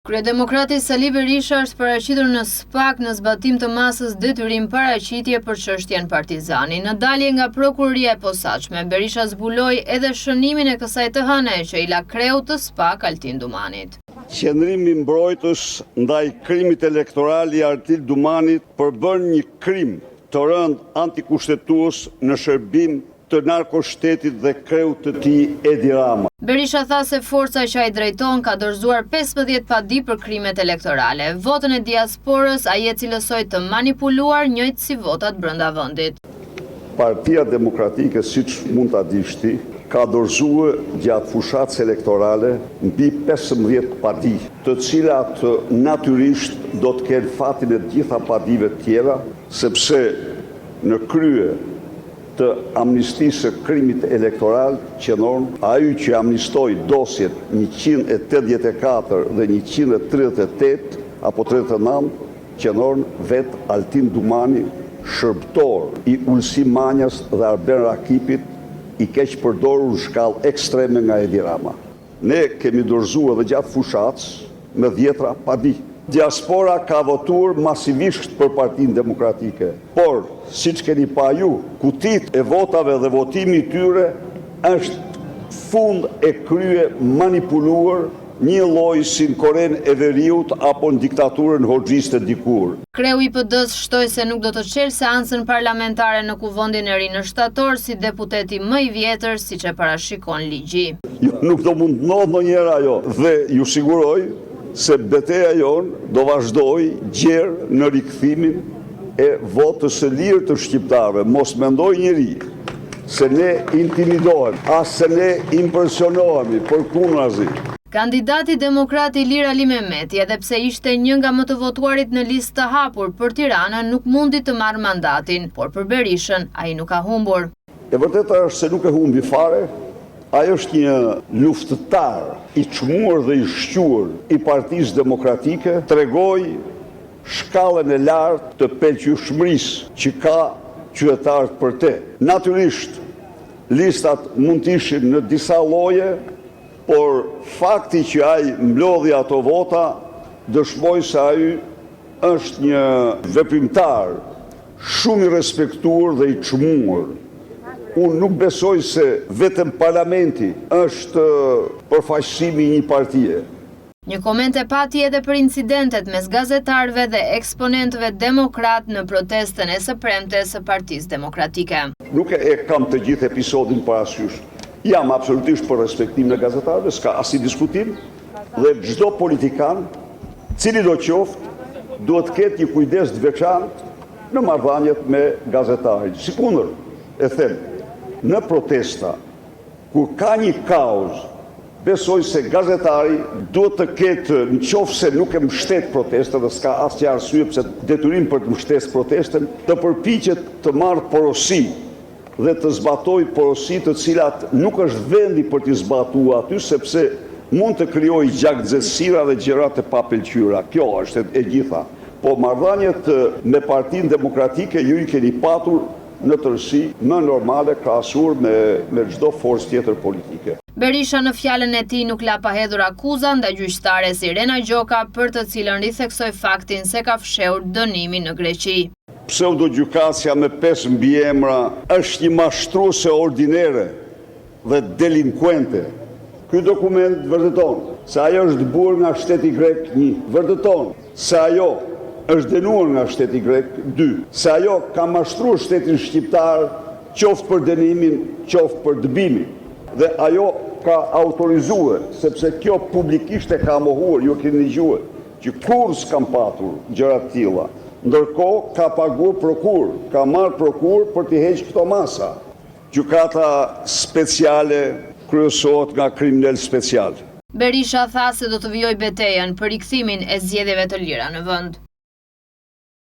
Kryedemokrati Sali Berisha është paraqitur në SPAK në zbatim të masës detyrim paraqitje për çështjen Partizani. Në dalje nga prokuroria e posaçme, Berisha zbuloi edhe shënimin e kësaj të hëne që i la kreut të SPAK Altin Dumanit. Qendrimi mbrojtës ndaj krimit elektoral i Altin Dumanit përbën një krim të rënd antikushtetues në shërbim të narkoshtetit dhe kreut të tij Edi Rama. Berisha tha se forca që ai drejton ka dorëzuar 15 padi për krimet elektorale. Votën e diasporës ai e cilësoi të manipuluar njëjtë si votat brenda vendit. Partia Demokratike, siç mund ta dish ti, ka dorëzuar gjatë fushatës elektorale mbi 15 padi, të cilat natyrisht do të kenë fatin e gjitha padive tjera, sepse në krye të amnistisë së krimit elektoral qenon ai që amnistoi dosjet 184 dhe 138 apo 39 qenon vet Altin Dumani, shërbëtor i Ulsi Manjas dhe Arben Rakipit, i keq përdorur në shkallë ekstreme nga Edi Rama. Ne kemi dorëzuar edhe gjatë fushatës me 10 padi. Diaspora ka votuar masivisht për Partinë Demokratike, por, siç keni pa ju, kutit e votave dhe votimi i tyre është fund e krye manipuluar, një lloj si në Korenë e Veriut apo në diktaturën hoxhiste dikur. Kreu i PD-s shtoi se nuk do të çelë seancën parlamentare në Kuvendin e Ri në shtator si deputeti më i vjetër siç e parashikon ligji. Jo, nuk do mund të ndodhë ndonjëherë ajo dhe ju siguroj se betejë jonë do vazhdoj gjerë në rikthimin e votës së lirë të shqiptarëve. Mos mendoj njëri se ne intimidohem, as se ne impresionohemi, për kunrazi. Kandidati demokrat Ilir Ali Mehmeti, edhe pse ishte një nga më të votuarit në listë të hapur për Tiranën, nuk mundi të marrë mandatin, por për Berishën ai nuk ka humbur. E vërteta është se nuk e humbi fare. Ai është një luftëtar i çmuar dhe i shquar i Partisë Demokratike, tregoi shkallën e lartë të pelqyeshmërisë që ka qytetarët për te. Natyrisht, listat mund të ishin në disa lloje, por fakti që ai mblodhi ato vota dëshmoi se ai është një veprimtar shumë i respektuar dhe i çmuar. Unë nuk besoj se vetëm parlamenti është përfaqësimi i një partie. Një koment e pati edhe për incidentet mes gazetarëve dhe eksponentëve demokrat në protestën e së premtes së Partisë Demokratike. Nuk e kam të gjithë episodin parasysh. Jam absolutisht për respektimin e gazetarëve, s'ka asnjë diskutim, dhe çdo politikan, cili do qoftë, duhet të ketë një kujdes të veçantë në marrëdhëniet me gazetarit. Sikundër, e them, në protesta, kur ka një kauz, besoj se gazetari duhet të ketë, nëse nuk e mbështet protestën dhe s'ka asnjë arsye pse detyrim për të mbështetur protestën, të përpiqet të marrë porosi dhe të zbatoj porosi të cilat nuk është vendi për t'i zbatuar aty, sepse mund të krijojë gjakxhësira dhe gjëra të papëlqyera. Kjo është e gjitha. Po marrëdhëniet me Partinë Demokratike ju i keni patur në tërësi më normale krahasuar me çdo forcë tjetër politike. Berisha në fjalën e tij nuk la pa hedhur akuza ndaj gjyqtares Irena Gjoka, për të cilën ritheksoi faktin se ka fshehur dënimin në Greqi. Pseudogjykatja me 5 mbiemra është një mashtruese ordinere dhe delinkuente. Ky dokument vërteton se ajo është burr nga shteti grek 1, vërteton se ajo është dënuar nga shteti grek 2, se ajo ka mashtruar shtetin shqiptar qoftë për dënimin, qoftë për dëbimin. Dhe ajo ka autorizuar, sepse kjo publikisht e ka mohuar, ju keni dëgjuar, që kur s'kam patur gjëra të tilla. Ndërkohë ka paguar prokuror, ka marrë prokuror për të hequr këto masa. Gjykata speciale kryesohet nga kriminal special. Berisha tha se do të vijojë betejën për rikthimin e zgjedhjeve të lira në vend.